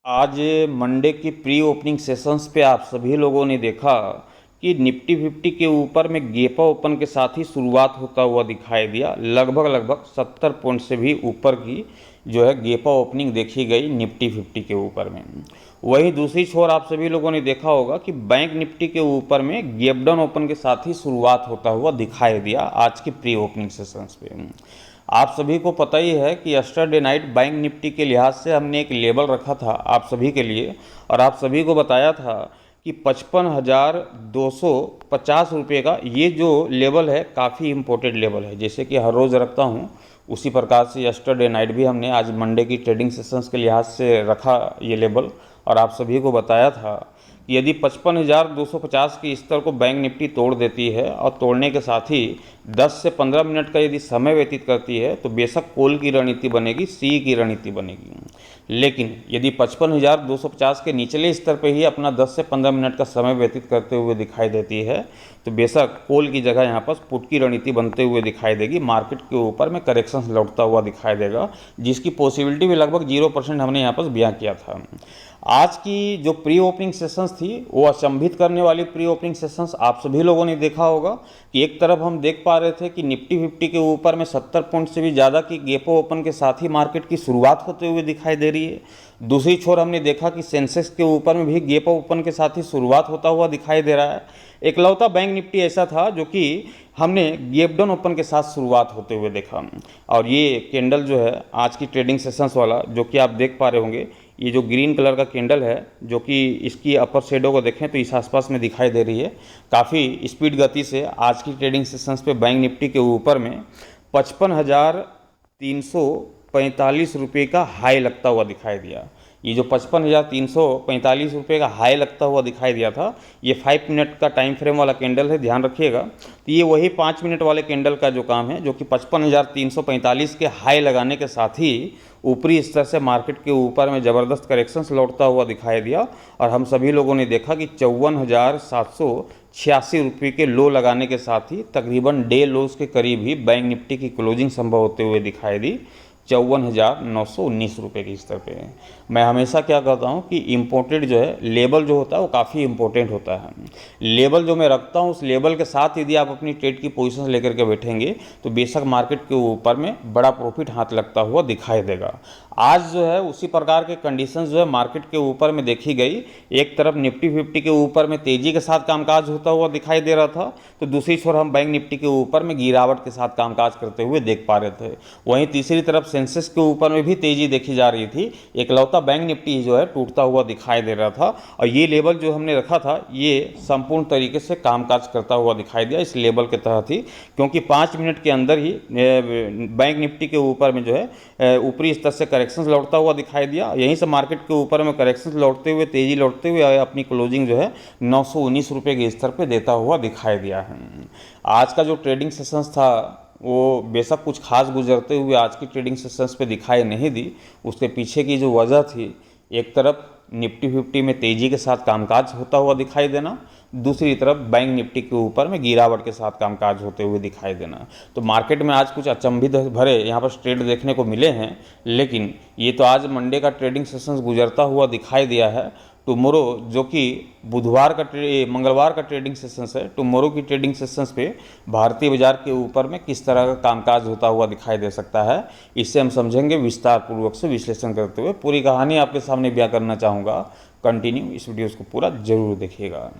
आज मंडे की pre opening sessions पे आप सभी लोगों ने देखा कि निफ्टी 50 के ऊपर में गेपा ओपन के साथ ही शुरुआत होता हुआ दिखाई दिया। लगभग 70 पॉइंट से भी ऊपर की जो है गेपा ओपनिंग देखी गई निफ्टी 50 के ऊपर में। वहीं दूसरी छोर आप सभी लोगों ने देखा होगा कि बैंक निफ्टी के ऊपर में गैप डाउन ओपन के साथ ही शुरुआत होता हुआ दिखाई दिया आज की प्री ओपनिंग सेशंस पे। आप सभी को पता ही है कि यस्टरडे नाइट बैंक निफ्टी के लिहाज से हमने एक लेवल रखा था आप सभी के लिए, और आप सभी को बताया था कि 55,250 रुपये का ये जो लेवल है काफ़ी इम्पोर्टेंट लेवल है। जैसे कि हर रोज़ रखता हूँ उसी प्रकार से यस्टरडे नाइट भी हमने आज मंडे की ट्रेडिंग सेशंस के लिहाज से रखा ये लेवल, और आप सभी को बताया था कि यदि 55,250 के स्तर को बैंक निफ्टी तोड़ देती है और तोड़ने के साथ ही 10 से 15 मिनट का यदि समय व्यतीत करती है तो बेशक कॉल की रणनीति बनेगी, सी की रणनीति बनेगी। लेकिन यदि 55,250 के निचले स्तर पर ही अपना 10 से 15 मिनट का समय व्यतीत करते हुए दिखाई देती है तो बेशक कॉल की जगह यहाँ पर पुट की रणनीति बनते हुए दिखाई देगी। मार्केट के ऊपर में करेक्शंस लौटता हुआ दिखाई देगा, जिसकी पॉसिबिलिटी भी लगभग 0% हमने यहाँ पर बयां किया था। आज की जो प्री ओपनिंग सेशंस थी वो अचंभित करने वाली प्री ओपनिंग सेशंस आप सभी लोगों ने देखा होगा कि एक तरफ हम देख पा रहे थे कि निफ्टी 50 के ऊपर में 70 पॉइंट से भी ज़्यादा की गेपो ओपन के साथ ही मार्केट की शुरुआत होते हुए दिखाई दे रही है। दूसरी छोर हमने देखा कि सेंसेक्स के ऊपर में भी गेपो ओपन के साथ ही शुरुआत होता हुआ दिखाई दे रहा है। एकलौता बैंक निफ्टी ऐसा था जो कि हमने गैप डाउन ओपन के साथ शुरुआत होते हुए देखा, और ये कैंडल जो है आज की ट्रेडिंग सेशंस वाला जो कि आप देख पा रहे होंगे, ये जो ग्रीन कलर का कैंडल है जो कि इसकी अपर शेडो को देखें तो इस आसपास में दिखाई दे रही है। काफ़ी स्पीड गति से आज की ट्रेडिंग सेशंस पे बैंक निफ्टी के ऊपर में 55,345 रुपये का हाई लगता हुआ दिखाई दिया। ये जो 55,345 रुपये का हाई लगता हुआ दिखाई दिया था ये 5 मिनट का टाइम फ्रेम वाला कैंडल है, ध्यान रखिएगा। तो ये वही 5 मिनट वाले कैंडल का जो काम है जो कि 55,345 के हाई लगाने के साथ ही ऊपरी स्तर से मार्केट के ऊपर में ज़बरदस्त करेक्शंस लौटता हुआ दिखाई दिया, और हम सभी लोगों ने देखा कि 54,786 रुपये के लो लगाने के साथ ही तकरीबन डे लोज के करीब ही बैंक निफ्टी की क्लोजिंग संभव होते हुए दिखाई दी 54,919 रुपये के स्तर पे। मैं हमेशा क्या कहता हूँ कि इम्पोर्टेंट जो है लेवल जो होता है वो काफ़ी इम्पोर्टेंट होता है। लेवल जो मैं रखता हूँ उस लेवल के साथ यदि आप अपनी ट्रेड की पोजीशन लेकर के बैठेंगे तो बेशक मार्केट के ऊपर में बड़ा प्रॉफिट हाथ लगता हुआ दिखाई देगा। आज जो है उसी प्रकार के कंडीशंस जो है मार्केट के ऊपर में देखी गई। एक तरफ निफ्टी 50 के ऊपर में तेज़ी के साथ कामकाज होता हुआ दिखाई दे रहा था, तो दूसरी छोर हम बैंक निफ्टी के ऊपर में गिरावट के साथ कामकाज करते हुए देख पा रहे थे। वहीं तीसरी तरफ सेंसेक्स के ऊपर में भी तेज़ी देखी जा रही थी। एकलौता बैंक निफ्टी जो है टूटता हुआ दिखाई दे रहा था, और ये लेवल जो हमने रखा था ये संपूर्ण तरीके से कामकाज करता हुआ दिखाई दिया इस लेवल के तहत ही, क्योंकि 5 मिनट के अंदर ही बैंक निफ्टी के ऊपर में जो है ऊपरी स्तर से करेक्शंस लौटता हुआ दिखाई दिया। यहीं से मार्केट के ऊपर में करेक्शंस लौटते हुए तेज़ी लौटते हुए अपनी क्लोजिंग जो है 919 रुपये के स्तर पर देता हुआ दिखाई दिया है। आज का जो ट्रेडिंग सेशंस था वो बेशक कुछ खास गुजरते हुए आज की ट्रेडिंग सेशंस पे दिखाई नहीं दी। उसके पीछे की जो वजह थी, एक तरफ निफ्टी 50 में तेज़ी के साथ कामकाज होता हुआ दिखाई देना, दूसरी तरफ बैंक निफ्टी के ऊपर में गिरावट के साथ कामकाज होते हुए दिखाई देना। तो मार्केट में आज कुछ अचंभित भरे यहाँ पर ट्रेड देखने को मिले हैं, लेकिन ये तो आज मंडे का ट्रेडिंग सेशंस गुजरता हुआ दिखाई दिया है। टुमोरो जो कि मंगलवार का ट्रेडिंग सेशंस है, टुमोरो की ट्रेडिंग सेशंस पे भारतीय बाजार के ऊपर में किस तरह का कामकाज होता हुआ दिखाई दे सकता है, इससे हम समझेंगे विस्तार पूर्वक से विश्लेषण करते हुए। पूरी कहानी आपके सामने बयां करना चाहूँगा, कंटिन्यू इस वीडियो को पूरा जरूर देखिएगा।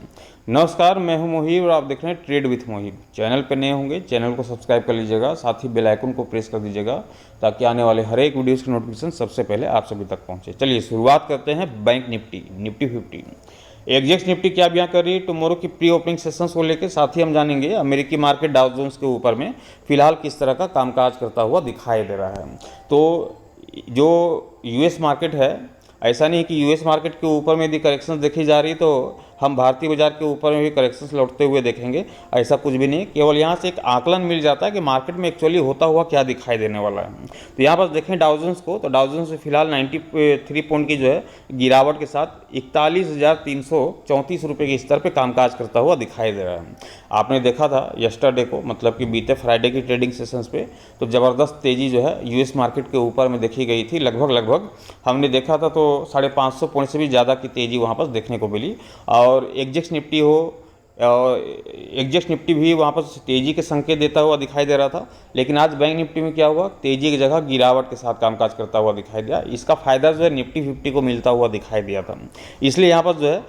नमस्कार, मैं हूं मोहिब और आप देख रहे हैं ट्रेड विथ मोहिब। चैनल पर नए होंगे चैनल को सब्सक्राइब कर लीजिएगा, साथ ही बेल आइकन को प्रेस कर दीजिएगा ताकि आने वाले हर एक वीडियोज़ की नोटिफिकेशन सबसे पहले आप सभी तक पहुंचे। चलिए शुरुआत करते हैं बैंक निफ्टी 50। एग्जेक्स निफ्टी क्या बयां कर रही है टुमारो की प्री ओपनिंग सेशंस को लेकर, साथ ही हम जानेंगे अमेरिकी मार्केट डाउ जोन्स के ऊपर में फिलहाल किस तरह का कामकाज करता हुआ दिखाई दे रहा है। तो जो यूएस मार्केट है, ऐसा नहीं कि यूएस मार्केट के ऊपर में यदि करेक्शन देखी जा रही तो हम भारतीय बाजार के ऊपर में भी करेक्शंस लौटते हुए देखेंगे, ऐसा कुछ भी नहीं। केवल यहाँ से एक आकलन मिल जाता है कि मार्केट में एक्चुअली होता हुआ क्या दिखाई देने वाला है। तो यहाँ पर देखें डाउ जोन्स को, तो डाउ जोन्स फिलहाल 93 पॉइंट की जो है गिरावट के साथ 41,334 रुपये के स्तर पर कामकाज करता हुआ दिखाई दे रहा है। आपने देखा था यस्टरडे को, मतलब कि बीते फ्राइडे की ट्रेडिंग सेशंस पे, तो ज़बरदस्त तेज़ी जो है यूएस मार्केट के ऊपर में देखी गई थी। लगभग हमने देखा था तो 550 पॉइंट से भी ज़्यादा की तेज़ी वहाँ पर देखने को मिली। और एग्जेक्स निफ्टी हो, और एग्जेक्स निफ्टी भी वहाँ पर तेज़ी के संकेत देता हुआ दिखाई दे रहा था। लेकिन आज बैंक निफ्टी में क्या हुआ, तेज़ी की जगह गिरावट के साथ कामकाज करता हुआ दिखाई दिया। इसका फ़ायदा जो है निफ्टी 50 को मिलता हुआ दिखाई दिया था। इसलिए यहाँ पर जो है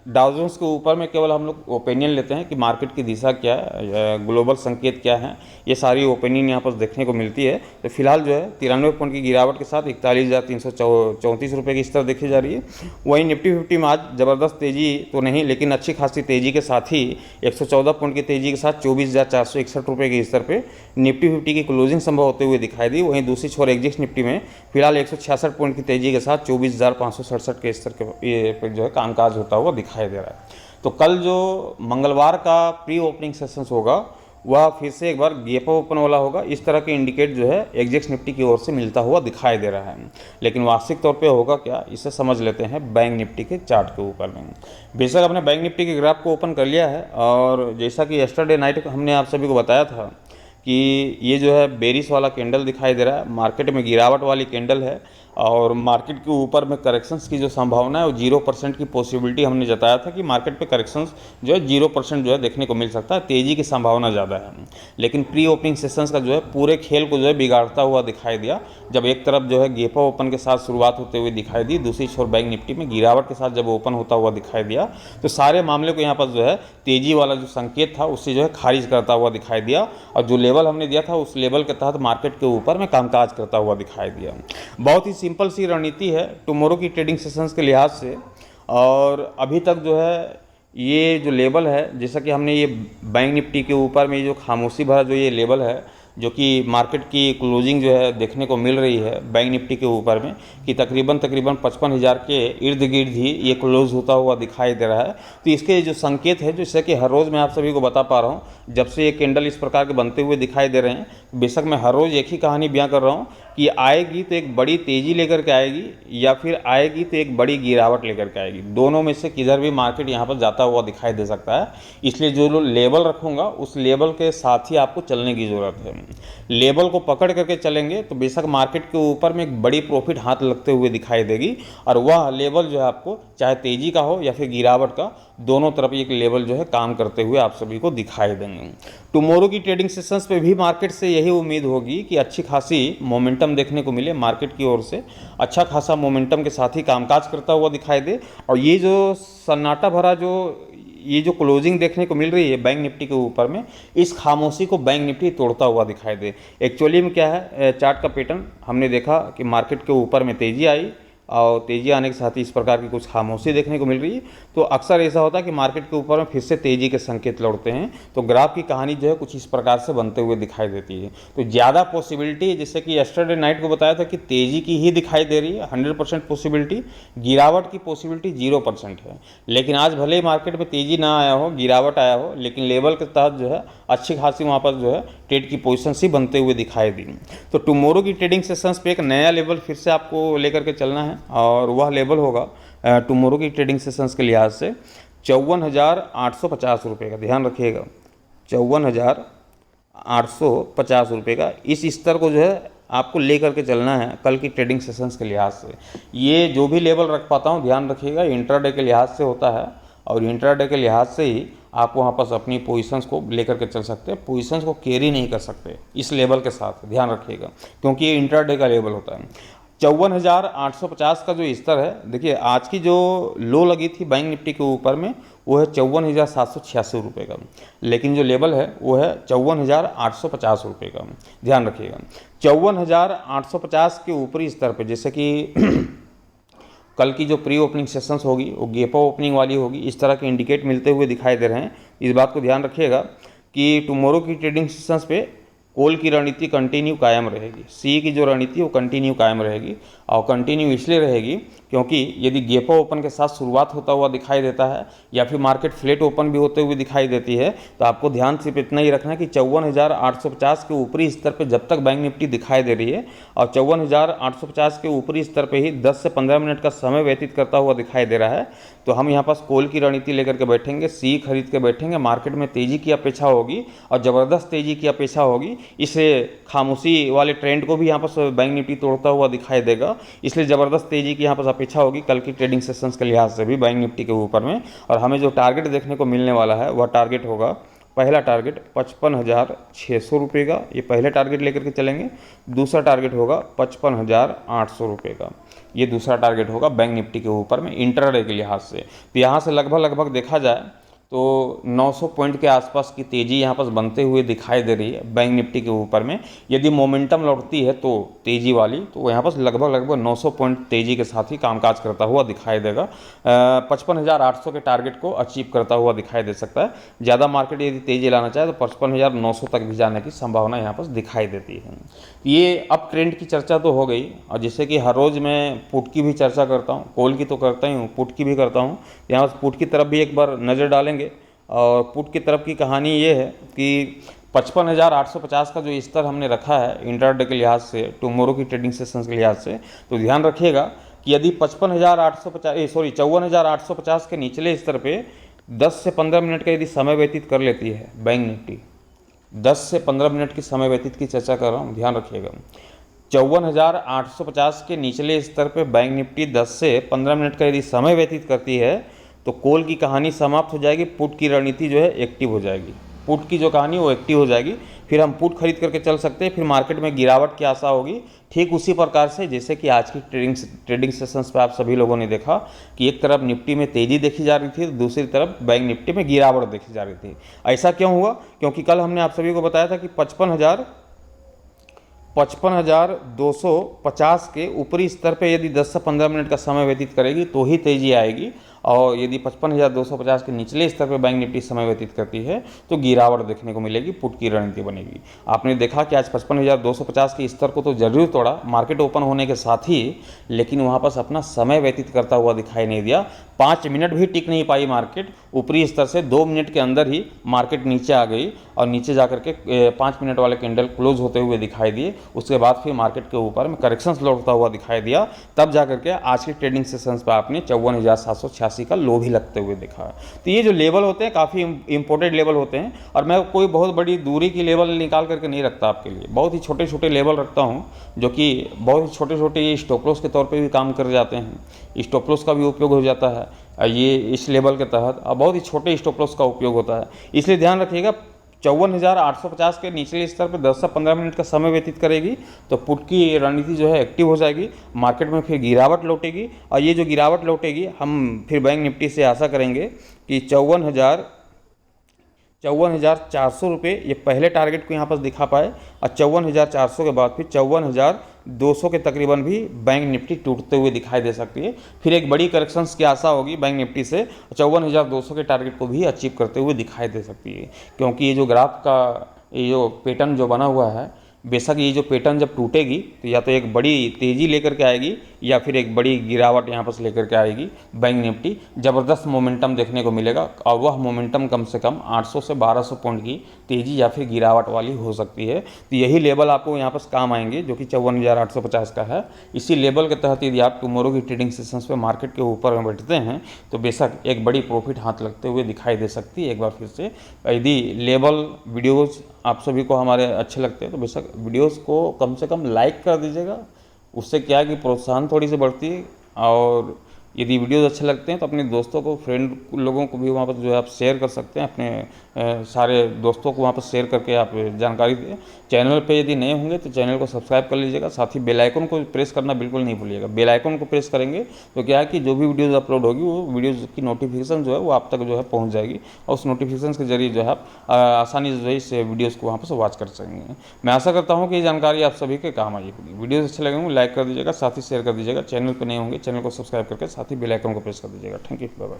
डाउ जोन्स के ऊपर में केवल हम लोग ओपिनियन लेते हैं कि मार्केट की दिशा क्या है, ग्लोबल संकेत क्या है, ये सारी ओपिनियन यहाँ पर देखने को मिलती है। तो फिलहाल जो है 93 पॉइंट की गिरावट के साथ 41,334 रुपये की स्तर देखी जा रही है। वहीं निफ्टी 50 में आज ज़बरदस्त तेज़ी तो नहीं, लेकिन अच्छी खासी तेज़ी के साथ ही 114 पॉइंट की तेज़ी के साथ 24,461 रुपये के स्तर पर निफ्टी 50 की क्लोजिंग संभव होते हुए दिखाई दी। वहीं दूसरी छोर एग्जिक्स निफ्टी में फिलहाल 166 पॉइंट की तेज़ी के साथ 24,567 के स्तर के जो है कामकाज होता हुआ दिखाई दे रहा है। तो कल जो मंगलवार का प्री ओपनिंग सेशंस होगा वह फिर से एक बार गैप ओपन वाला होगा। इस तरह के इंडिकेट जो है एग्जेक्स निफ्टी की ओर से मिलता हुआ दिखाई दे रहा है। लेकिन वास्तविक तौर पे होगा क्या, इसे समझ लेते हैं बैंक निफ्टी के चार्ट के ऊपर में। बेशक हमने बैंक निफ्टी के ग्राफ को ओपन कर लिया है, और जैसा कि यस्टरडे नाइट हमने आप सभी को बताया था कि ये जो है बेरिश वाला कैंडल दिखाई दे रहा है, मार्केट में गिरावट वाली कैंडल है, और मार्केट के ऊपर में करेक्शंस की जो संभावना है वो 0% की पॉसिबिलिटी हमने जताया था कि मार्केट पे करेक्शंस जो है 0% जो है देखने को मिल सकता है, तेज़ी की संभावना ज़्यादा है। लेकिन प्री ओपनिंग सेशंस का जो है पूरे खेल को जो है बिगाड़ता हुआ दिखाई दिया, जब एक तरफ जो है गेपा ओपन के साथ शुरुआत होते हुए दिखाई दी, दूसरी छोर बैंक निफ्टी में गिरावट के साथ जब ओपन होता हुआ दिखाई दिया, तो सारे मामले को यहाँ पर जो है तेज़ी वाला जो संकेत था उससे जो है खारिज करता हुआ दिखाई दिया, और जो लेवल हमने दिया था उस लेवल के तहत मार्केट के ऊपर में कामकाज करता हुआ दिखाई दिया। बहुत ही सिंपल सी रणनीति है टुमारो की ट्रेडिंग सेशंस के लिहाज से। और अभी तक जो है ये जो लेवल है, जैसा कि हमने ये बैंक निफ्टी के ऊपर में जो खामोशी भरा जो ये लेवल है, जो कि मार्केट की क्लोजिंग जो है देखने को मिल रही है बैंक निफ्टी के ऊपर में कि तकरीबन 55,000 के इर्द गिर्द ही ये क्लोज होता हुआ दिखाई दे रहा है। तो इसके जो संकेत है, जैसे कि हर रोज़ मैं आप सभी को बता पा रहा हूँ, जब से ये कैंडल इस प्रकार के बनते हुए दिखाई दे रहे हैं, बेशक मैं हर रोज़ एक ही कहानी बयां कर रहा हूँ कि आएगी तो एक बड़ी तेज़ी लेकर के आएगी, या फिर आएगी तो एक बड़ी गिरावट लेकर के आएगी। दोनों में से किधर भी मार्केट यहाँ पर जाता हुआ दिखाई दे सकता है। इसलिए जो लेवल रखूँगा उस लेवल के साथ ही आपको चलने की ज़रूरत है। लेवल को पकड़ करके चलेंगे तो बेशक मार्केट के ऊपर में एक बड़ी प्रॉफिट हाथ लगते हुए दिखाई देगी, और वह लेवल जो है आपको चाहे तेज़ी का हो या फिर गिरावट का, दोनों तरफ एक लेवल जो है काम करते हुए आप सभी को दिखाई देंगे। टुमारो की ट्रेडिंग सेशंस पे भी मार्केट से यही उम्मीद होगी कि अच्छी खासी मोमेंटम देखने को मिले, मार्केट की ओर से अच्छा खासा मोमेंटम के साथ ही कामकाज करता हुआ दिखाई दे, और ये जो सन्नाटा भरा ये जो क्लोजिंग देखने को मिल रही है बैंक निफ्टी के ऊपर में, इस खामोशी को बैंक निफ्टी तोड़ता हुआ दिखाई दे। एक्चुअली में क्या है, चार्ट का पैटर्न हमने देखा कि मार्केट के ऊपर में तेज़ी आई, और तेज़ी आने के साथ ही इस प्रकार की कुछ खामोशी देखने को मिल रही है। तो अक्सर ऐसा होता है कि मार्केट के ऊपर में फिर से तेज़ी के संकेत लौटते हैं, तो ग्राफ की कहानी जो है कुछ इस प्रकार से बनते हुए दिखाई देती है। तो ज़्यादा पॉसिबिलिटी, जैसे कि यस्टरडे नाइट को बताया था कि तेज़ी की ही दिखाई दे रही है 100% पॉसिबिलिटी, गिरावट की पॉसिबिलिटी 0% है। लेकिन आज भले ही मार्केट में तेज़ी ना आया हो, गिरावट आया हो, लेकिन लेवल के तहत जो है अच्छी खासी वहाँ पर जो है ट्रेड की पोजीशन ही बनते हुए दिखाई दी। तो टुमारो की ट्रेडिंग सेशंस पे एक नया लेवल फिर से आपको लेकर के चलना है, और वह लेवल होगा टुमारो की ट्रेडिंग सेशंस के लिहाज से 54,850 रुपये का। ध्यान रखिएगा, 54,850 रुपये का इस स्तर को जो है आपको लेकर के चलना है कल की ट्रेडिंग सेशंस के लिहाज से। ये जो भी लेवल रख पाता हूँ, ध्यान रखिएगा, इंट्राडे के लिहाज से होता है, और इंट्राडे के लिहाज से ही आप वहाँ पर अपनी पोजीशंस को लेकर के चल सकते हैं। पोजीशंस को कैरी नहीं कर सकते इस लेवल के साथ, ध्यान रखिएगा, क्योंकि ये इंट्राडे का लेवल होता है। 54,850 का जो स्तर है, देखिए आज की जो लो लगी थी बैंक निफ्टी के ऊपर में वो है 54,786 रुपये का, लेकिन जो लेवल है वो है 54,850 रुपये का। ध्यान रखिएगा, 54,850 के ऊपरी स्तर पे, जैसे कि कल की जो प्री ओपनिंग सेशंस होगी वो गेपा ओपनिंग वाली होगी, इस तरह के इंडिकेट मिलते हुए दिखाई दे रहे हैं। इस बात को ध्यान रखिएगा कि टुमारो की ट्रेडिंग सेशंस पे कॉल की रणनीति कंटिन्यू कायम रहेगी, सी की जो रणनीति वो कंटिन्यू कायम रहेगी, और कंटिन्यू इसलिए रहेगी क्योंकि यदि गैप ओपन के साथ शुरुआत होता हुआ दिखाई देता है या फिर मार्केट फ्लैट ओपन भी होते हुए दिखाई देती है, तो आपको ध्यान सिर्फ इतना ही रखना है कि 54,850 के ऊपरी स्तर पे जब तक बैंक निफ्टी दिखाई दे रही है और 54,850 के ऊपरी स्तर पे ही 10 से 15 मिनट का समय व्यतीत करता हुआ दिखाई दे रहा है, तो हम यहाँ पास कॉल की रणनीति लेकर के बैठेंगे, सी खरीद के बैठेंगे। मार्केट में तेज़ी की अपेक्षा होगी और ज़बरदस्त तेज़ी की अपेक्षा होगी, इससे खामोशी वाले ट्रेंड को भी यहाँ पर बैंक निफ्टी तोड़ता हुआ दिखाई देगा, इसलिए ज़बरदस्त तेज़ी की यहाँ पर अपेक्षा होगी कल की ट्रेडिंग सेशंस के लिहाज से भी बैंक निफ्टी के ऊपर में। और हमें जो टारगेट देखने को मिलने वाला है वह टारगेट होगा, पहला टारगेट 55,600 रुपये का, ये पहले टारगेट लेकर के चलेंगे। दूसरा टारगेट होगा 55,800 रुपये का, ये दूसरा टारगेट होगा बैंक निफ्टी के ऊपर में इंट्राडे के लिहाज से। तो यहाँ से लगभग देखा जाए तो 900 पॉइंट के आसपास की तेज़ी यहाँ पर बनते हुए दिखाई दे रही है बैंक निफ्टी के ऊपर में। यदि मोमेंटम लौटती है तो तेज़ी वाली, तो यहाँ पर लगभग 900 पॉइंट तेज़ी के साथ ही कामकाज करता हुआ दिखाई देगा। 55,800 के टारगेट को अचीव करता हुआ दिखाई दे सकता है। ज़्यादा मार्केट यदि तेज़ी लाना चाहे तो 55,900 तक भी जाने की संभावना यहाँ पर दिखाई देती है। ये अब ट्रेंड की चर्चा तो हो गई, और जैसे कि हर रोज़ मैं पुट की भी चर्चा करता हूँ, कॉल की तो करता ही हूँ, पुट की भी करता हूँ। यहाँ पर पुट की तरफ भी एक बार नज़र डालेंगे। और पुट की तरफ की कहानी ये है कि 55,850 का जो स्तर हमने रखा है इंट्राडे के लिहाज से, टुमारो की ट्रेडिंग सेशंस के लिहाज से, तो ध्यान रखिएगा कि यदि 54,850 के निचले स्तर पे 10 से 15 मिनट का यदि समय व्यतीत कर लेती है बैंक निफ्टी, 10 से 15 मिनट की समय व्यतीत की चर्चा कर रहा हूँ, ध्यान रखिएगा। 54,850 के निचले स्तर पे बैंक निफ्टी 10 से 15 मिनट का यदि समय व्यतीत करती है तो कॉल की कहानी समाप्त हो जाएगी, पुट की रणनीति जो है एक्टिव हो जाएगी। पुट की जो कहानी वो एक्टिव हो जाएगी, फिर हम पुट खरीद करके चल सकते हैं, फिर मार्केट में गिरावट की आशा होगी। ठीक उसी प्रकार से जैसे कि आज की ट्रेडिंग सेशंस पे आप सभी लोगों ने देखा कि एक तरफ निफ्टी में तेज़ी देखी जा रही थी तो दूसरी तरफ बैंक निफ्टी में गिरावट देखी जा रही थी। ऐसा क्यों हुआ? क्योंकि कल हमने आप सभी को बताया था कि 55,250 के ऊपरी स्तर पे यदि 10 से 15 मिनट का समय व्यतीत करेगी तो ही तेज़ी आएगी, और यदि 55,250 के निचले स्तर पर बैंक निफ्टी समय व्यतीत करती है तो गिरावट देखने को मिलेगी, पुट की रणनीति बनेगी। आपने देखा कि आज 55,250 के स्तर को तो जरूर तोड़ा मार्केट ओपन होने के साथ ही, लेकिन वहाँ पर अपना समय व्यतीत करता हुआ दिखाई नहीं दिया। 5 मिनट भी टिक नहीं पाई मार्केट ऊपरी स्तर से, 2 मिनट के अंदर ही मार्केट नीचे आ गई और नीचे जाकर के 5 मिनट वाले कैंडल क्लोज होते हुए दिखाई दिए। उसके बाद फिर मार्केट के ऊपर में करेक्शंस लौटता हुआ दिखाई दिया, तब जाकर के आज की ट्रेडिंग सेशंस पर आपने 54,786 का लो भी लगते हुए देखा। तो ये जो लेवल होते हैं काफ़ी इंपॉर्टेंट लेवल होते हैं, और मैं कोई बहुत बड़ी दूरी की लेवल निकाल करके नहीं रखता आपके लिए, बहुत ही छोटे छोटे लेवल रखता हूँ जो कि बहुत ही छोटे छोटे स्टॉप लॉस के तौर पे भी काम कर जाते हैं। स्टॉप लॉस का भी उपयोग हो जाता है ये इस लेवल के तहत, बहुत ही छोटे स्टॉप लॉस का उपयोग होता है। इसलिए ध्यान रखिएगा 54,850 के निचले स्तर पर 10 से 15 मिनट का समय व्यतीत करेगी तो पुट की रणनीति जो है एक्टिव हो जाएगी, मार्केट में फिर गिरावट लौटेगी, और ये जो गिरावट लौटेगी हम फिर बैंक निफ्टी से आशा करेंगे कि 54,400 रुपये ये पहले टारगेट को यहाँ पर दिखा पाए, और 54,400 के बाद फिर 54,200 के तकरीबन भी बैंक निफ्टी टूटते हुए दिखाई दे सकती है। फिर एक बड़ी करेक्शंस की आशा होगी बैंक निफ्टी से, 54,200 के टारगेट को भी अचीव करते हुए दिखाई दे सकती है। क्योंकि ये जो ग्राफ का ये जो पैटर्न जो बना हुआ है, बेशक ये जो पैटर्न जब टूटेगी तो या तो एक बड़ी तेज़ी लेकर के आएगी या फिर एक बड़ी गिरावट यहाँ पर से लेकर के आएगी बैंक निफ्टी। ज़बरदस्त मोमेंटम देखने को मिलेगा, और वह मोमेंटम कम से कम 800 से 1200 पॉइंट की तेज़ी या फिर गिरावट वाली हो सकती है। तो यही लेवल आपको यहाँ पर काम आएंगे जो कि 54,850 का है। इसी लेवल के तहत यदि आप टुमारो की ट्रेडिंग सेशंस पे मार्केट के ऊपर में बैठते हैं तो बेशक एक बड़ी प्रॉफिट हाथ लगते हुए दिखाई दे सकती है। एक बार फिर से यदि लेवल वीडियोज़ आप सभी को हमारे अच्छे लगते हैं तो बेशक वीडियोज़ को कम से कम लाइक कर दीजिएगा, उससे क्या है कि प्रोत्साहन थोड़ी सी बढ़ती है। और यदि वीडियोज़ अच्छे लगते हैं तो अपने दोस्तों को, फ्रेंड लोगों को भी वहाँ पर जो है आप शेयर कर सकते हैं, अपने सारे दोस्तों को वहाँ पर शेयर करके आप जानकारी दें। चैनल पे यदि नए होंगे तो चैनल को सब्सक्राइब कर लीजिएगा, साथ ही बेल आइकन को प्रेस करना बिल्कुल नहीं भूलिएगा। बेल आइकन को प्रेस करेंगे तो क्या है कि जो भी वीडियोज़ अपलोड होगी वो वीडियोज़ की नोटिफिकेशन जो है वो आप तक जो है पहुँच जाएगी, और उस नोटिफिकेशन के जरिए जो है आप आसानी से जो है इस वीडियोज़ को वहाँ पर वॉच कर सकेंगे। मैं आशा करता हूँ कि ये जानकारी आप सभी के काम आई होगी। वीडियोज़ अच्छे लगेंगे लाइक कर दीजिएगा, साथ ही शेयर कर दीजिएगा। चैनल पर नए होंगे चैनल को सब्सक्राइब करके साथ ही बेल आइकन को प्रेस कर दीजिएगा। Thank you, bye bye.